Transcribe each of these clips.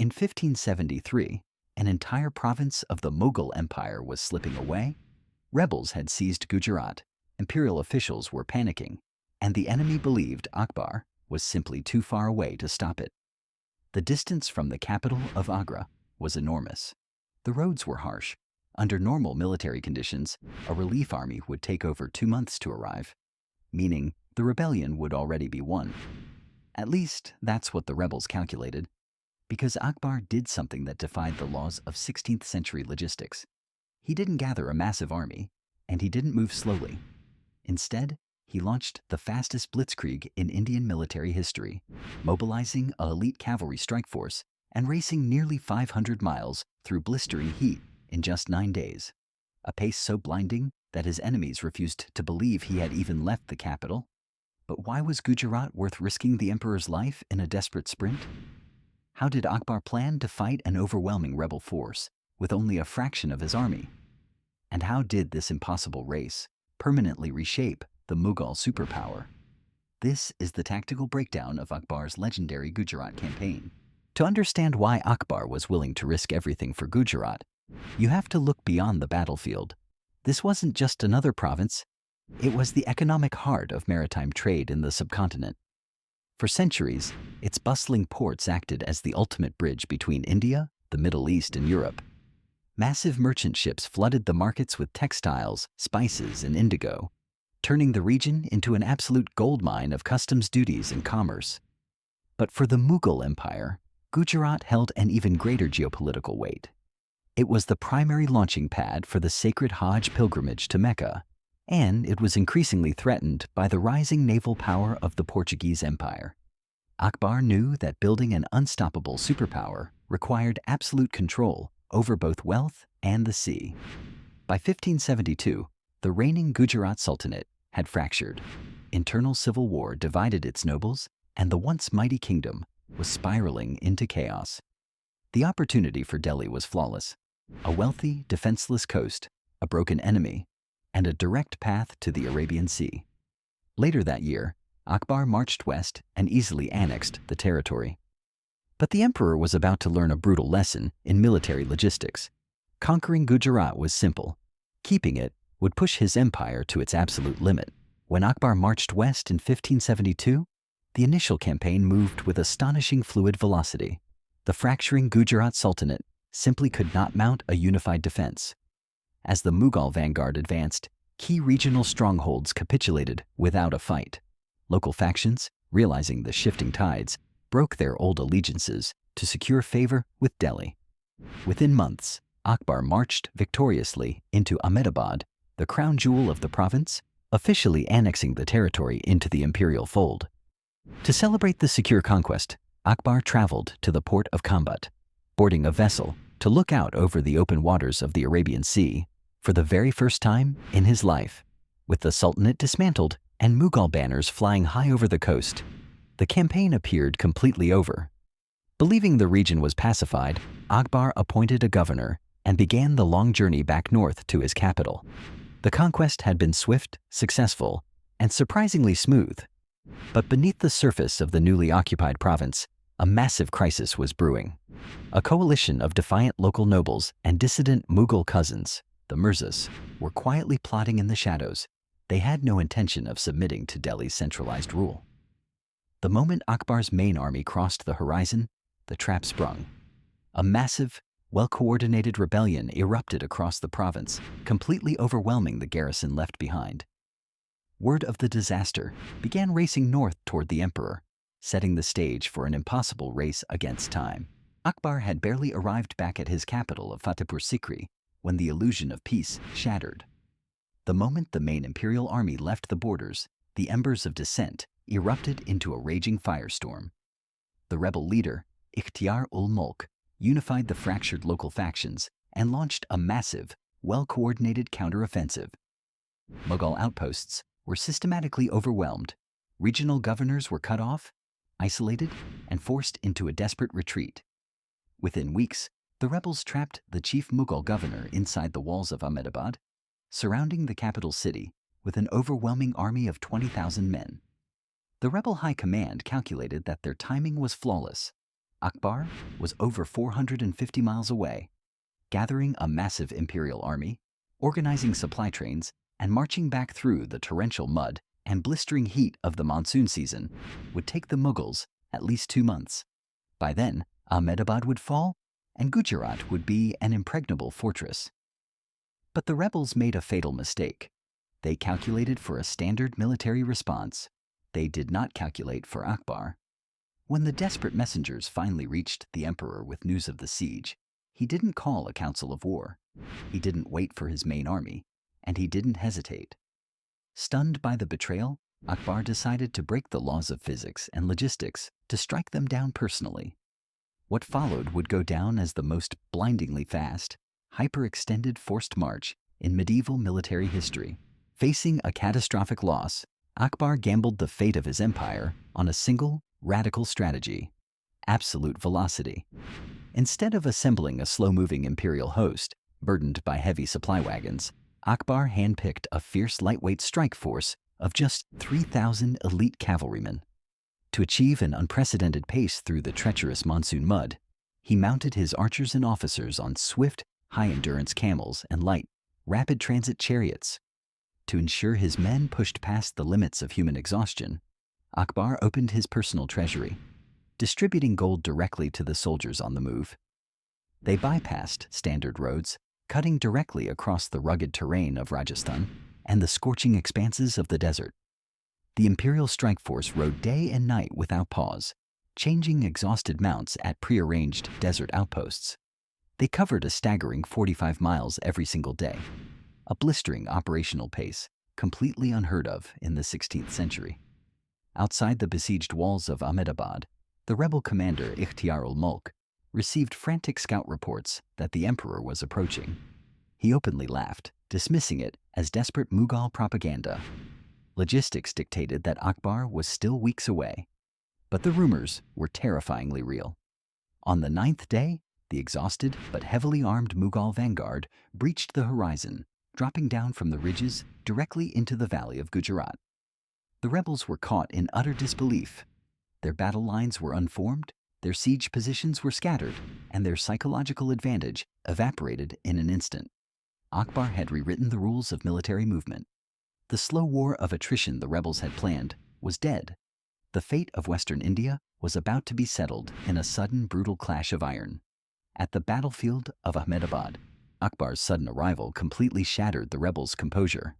In 1573, an entire province of the Mughal Empire was slipping away. Rebels had seized Gujarat, imperial officials were panicking, and the enemy believed Akbar was simply too far away to stop it. The distance from the capital of Agra was enormous. The roads were harsh. Under normal military conditions, a relief army would take over 2 months to arrive, meaning the rebellion would already be won. At least, that's what the rebels calculated, because Akbar did something that defied the laws of 16th century logistics. He didn't gather a massive army, and he didn't move slowly. Instead, he launched the fastest blitzkrieg in Indian military history, mobilizing an elite cavalry strike force and racing nearly 500 miles through blistering heat in just 9 days, a pace so blinding that his enemies refused to believe he had even left the capital. But why was Gujarat worth risking the emperor's life in a desperate sprint? How did Akbar plan to fight an overwhelming rebel force with only a fraction of his army? And how did this impossible race permanently reshape the Mughal superpower? This is the tactical breakdown of Akbar's legendary Gujarat campaign. To understand why Akbar was willing to risk everything for Gujarat, you have to look beyond the battlefield. This wasn't just another province, it was the economic heart of maritime trade in the subcontinent. For centuries, its bustling ports acted as the ultimate bridge between India, the Middle East, and Europe. Massive merchant ships flooded the markets with textiles, spices, and indigo, turning the region into an absolute goldmine of customs duties and commerce. But for the Mughal Empire, Gujarat held an even greater geopolitical weight. It was the primary launching pad for the sacred Hajj pilgrimage to Mecca, and it was increasingly threatened by the rising naval power of the Portuguese Empire. Akbar knew that building an unstoppable superpower required absolute control over both wealth and the sea. By 1572, the reigning Gujarat Sultanate had fractured. Internal civil war divided its nobles, and the once mighty kingdom was spiraling into chaos. The opportunity for Delhi was flawless: a wealthy, defenseless coast, a broken enemy, and a direct path to the Arabian Sea. Later that year, Akbar marched west and easily annexed the territory. But the emperor was about to learn a brutal lesson in military logistics. Conquering Gujarat was simple. Keeping it would push his empire to its absolute limit. When Akbar marched west in 1572, the initial campaign moved with astonishing fluid velocity. The fracturing Gujarat Sultanate simply could not mount a unified defense. As the Mughal vanguard advanced, key regional strongholds capitulated without a fight. Local factions, realizing the shifting tides, broke their old allegiances to secure favor with Delhi. Within months, Akbar marched victoriously into Ahmedabad, the crown jewel of the province, officially annexing the territory into the imperial fold. To celebrate the secure conquest, Akbar traveled to the port of Kambat, boarding a vessel to look out over the open waters of the Arabian Sea for the very first time in his life. With the Sultanate dismantled and Mughal banners flying high over the coast, the campaign appeared completely over. Believing the region was pacified, Akbar appointed a governor and began the long journey back north to his capital. The conquest had been swift, successful, and surprisingly smooth. But beneath the surface of the newly occupied province, a massive crisis was brewing. A coalition of defiant local nobles and dissident Mughal cousins, the Mirzas, were quietly plotting in the shadows. They had no intention of submitting to Delhi's centralized rule. The moment Akbar's main army crossed the horizon, the trap sprung. A massive, well-coordinated rebellion erupted across the province, completely overwhelming the garrison left behind. Word of the disaster began racing north toward the emperor, setting the stage for an impossible race against time. Akbar had barely arrived back at his capital of Fatehpur Sikri when the illusion of peace shattered. The moment the main imperial army left the borders, the embers of dissent erupted into a raging firestorm. The rebel leader, Ikhtiyar-ul-Mulk, unified the fractured local factions and launched a massive, well-coordinated counteroffensive. Mughal outposts were systematically overwhelmed. Regional governors were cut off, isolated, and forced into a desperate retreat. Within weeks, the rebels trapped the chief Mughal governor inside the walls of Ahmedabad, surrounding the capital city with an overwhelming army of 20,000 men. The rebel high command calculated that their timing was flawless. Akbar was over 450 miles away, gathering a massive imperial army, organizing supply trains, and marching back through the torrential mud and blistering heat of the monsoon season would take the Mughals at least 2 months. By then, Ahmedabad would fall, and Gujarat would be an impregnable fortress. But the rebels made a fatal mistake. They calculated for a standard military response. They did not calculate for Akbar. When the desperate messengers finally reached the emperor with news of the siege, he didn't call a council of war. He didn't wait for his main army, and he didn't hesitate. Stunned by the betrayal, Akbar decided to break the laws of physics and logistics to strike them down personally. What followed would go down as the most blindingly fast, hyper-extended forced march in medieval military history. Facing a catastrophic loss, Akbar gambled the fate of his empire on a single, radical strategy: absolute velocity. Instead of assembling a slow-moving imperial host, burdened by heavy supply wagons, Akbar handpicked a fierce lightweight strike force of just 3,000 elite cavalrymen. To achieve an unprecedented pace through the treacherous monsoon mud, he mounted his archers and officers on swift, high-endurance camels and light, rapid transit chariots. To ensure his men pushed past the limits of human exhaustion, Akbar opened his personal treasury, distributing gold directly to the soldiers on the move. They bypassed standard roads, cutting directly across the rugged terrain of Rajasthan and the scorching expanses of the desert. The imperial strike force rode day and night without pause, changing exhausted mounts at prearranged desert outposts. They covered a staggering 45 miles every single day, a blistering operational pace completely unheard of in the 16th century. Outside the besieged walls of Ahmedabad, the rebel commander Ikhtiyar-ul-Mulk received frantic scout reports that the emperor was approaching. He openly laughed, dismissing it as desperate Mughal propaganda. Logistics dictated that Akbar was still weeks away, but the rumors were terrifyingly real. On the 9th day, the exhausted but heavily armed Mughal vanguard breached the horizon, dropping down from the ridges directly into the valley of Gujarat. The rebels were caught in utter disbelief. Their battle lines were unformed, their siege positions were scattered, and their psychological advantage evaporated in an instant. Akbar had rewritten the rules of military movement. The slow war of attrition the rebels had planned was dead. The fate of Western India was about to be settled in a sudden, brutal clash of iron. At the battlefield of Ahmedabad, Akbar's sudden arrival completely shattered the rebels' composure.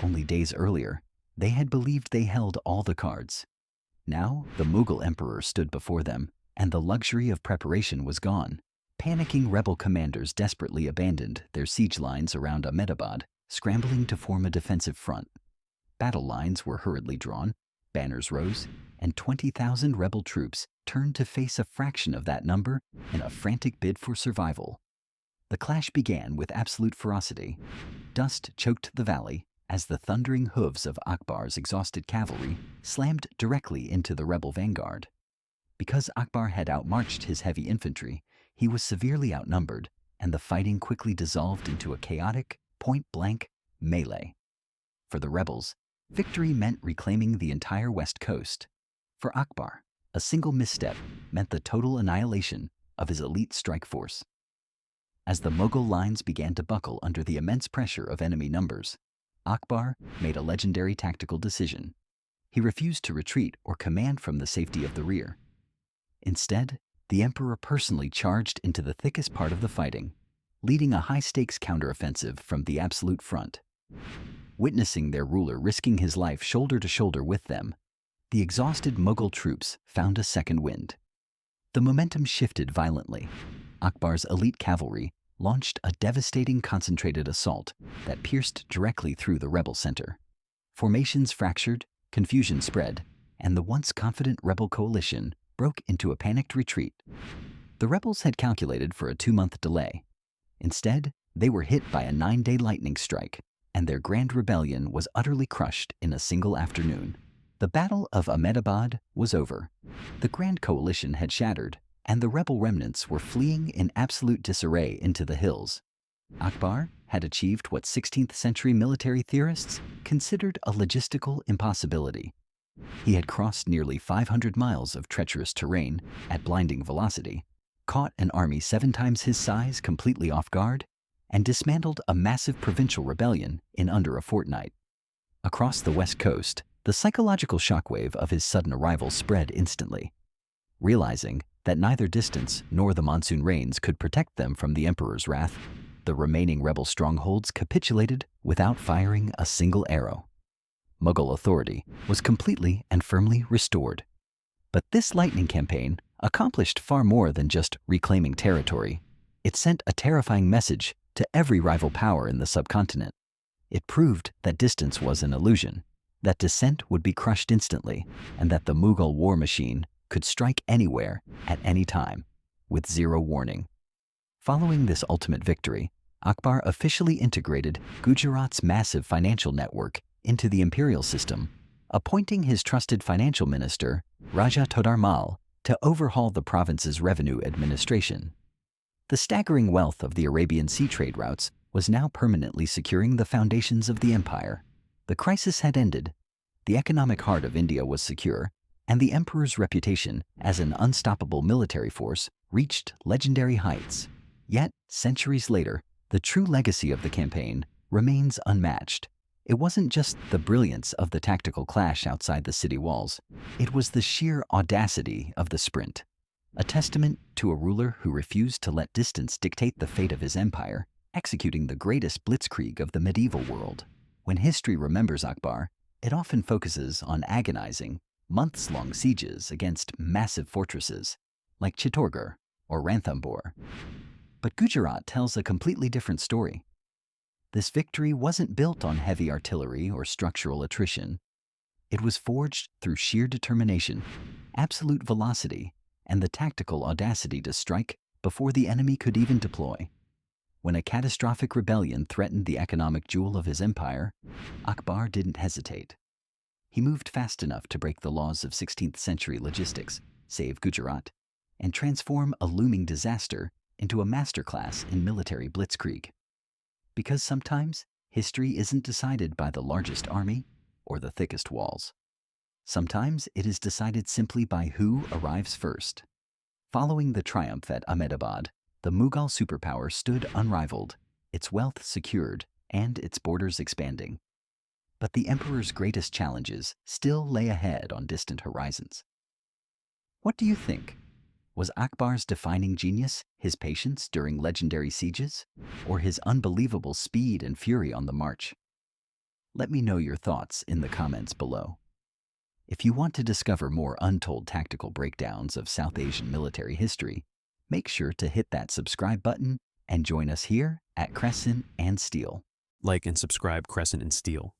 Only days earlier, they had believed they held all the cards. Now, the Mughal emperor stood before them, and the luxury of preparation was gone. Panicking rebel commanders desperately abandoned their siege lines around Ahmedabad, scrambling to form a defensive front. Battle lines were hurriedly drawn, banners rose, and 20,000 rebel troops turned to face a fraction of that number in a frantic bid for survival. The clash began with absolute ferocity. Dust choked the valley as the thundering hooves of Akbar's exhausted cavalry slammed directly into the rebel vanguard. Because Akbar had outmarched his heavy infantry, he was severely outnumbered, and the fighting quickly dissolved into a chaotic, point-blank melee. For the rebels, victory meant reclaiming the entire west coast. For Akbar, a single misstep meant the total annihilation of his elite strike force. As the Mughal lines began to buckle under the immense pressure of enemy numbers, Akbar made a legendary tactical decision. He refused to retreat or command from the safety of the rear. Instead, the emperor personally charged into the thickest part of the fighting, leading a high-stakes counteroffensive from the absolute front. Witnessing their ruler risking his life shoulder to shoulder with them, the exhausted Mughal troops found a second wind. The momentum shifted violently. Akbar's elite cavalry launched a devastating concentrated assault that pierced directly through the rebel center. Formations fractured, confusion spread, and the once confident rebel coalition broke into a panicked retreat. The rebels had calculated for a 2-month delay. Instead, they were hit by a 9-day lightning strike, and their grand rebellion was utterly crushed in a single afternoon. The Battle of Ahmedabad was over. The grand coalition had shattered, and the rebel remnants were fleeing in absolute disarray into the hills. Akbar had achieved what 16th century military theorists considered a logistical impossibility. He had crossed nearly 500 miles of treacherous terrain at blinding velocity, caught an army 7 times his size completely off guard, and dismantled a massive provincial rebellion in under a fortnight. Across the west coast, the psychological shockwave of his sudden arrival spread instantly. Realizing that neither distance nor the monsoon rains could protect them from the emperor's wrath, the remaining rebel strongholds capitulated without firing a single arrow. Mughal authority was completely and firmly restored. But this lightning campaign accomplished far more than just reclaiming territory. It sent a terrifying message to every rival power in the subcontinent. It proved that distance was an illusion, that descent would be crushed instantly, and that the Mughal war machine could strike anywhere, at any time, with zero warning. Following this ultimate victory, Akbar officially integrated Gujarat's massive financial network into the imperial system, appointing his trusted financial minister, Raja Todar Mal, to overhaul the province's revenue administration. The staggering wealth of the Arabian Sea trade routes was now permanently securing the foundations of the empire. The crisis had ended, the economic heart of India was secure, and the emperor's reputation as an unstoppable military force reached legendary heights. Yet, centuries later, the true legacy of the campaign remains unmatched. It wasn't just the brilliance of the tactical clash outside the city walls. It was the sheer audacity of the sprint, a testament to a ruler who refused to let distance dictate the fate of his empire, executing the greatest blitzkrieg of the medieval world. When history remembers Akbar, it often focuses on agonizing, months-long sieges against massive fortresses like Chittorgarh or Ranthambore. But Gujarat tells a completely different story. This victory wasn't built on heavy artillery or structural attrition. It was forged through sheer determination, absolute velocity, and the tactical audacity to strike before the enemy could even deploy. When a catastrophic rebellion threatened the economic jewel of his empire, Akbar didn't hesitate. He moved fast enough to break the laws of 16th century logistics, save Gujarat, and transform a looming disaster into a masterclass in military blitzkrieg. Because sometimes history isn't decided by the largest army or the thickest walls. Sometimes it is decided simply by who arrives first. Following the triumph at Ahmedabad, the Mughal superpower stood unrivaled, its wealth secured, and its borders expanding. But the emperor's greatest challenges still lay ahead on distant horizons. What do you think? Was Akbar's defining genius his patience during legendary sieges, or his unbelievable speed and fury on the march? Let me know your thoughts in the comments below. If you want to discover more untold tactical breakdowns of South Asian military history, make sure to hit that subscribe button and join us here at Crescent and Steel. Like and subscribe Crescent and Steel.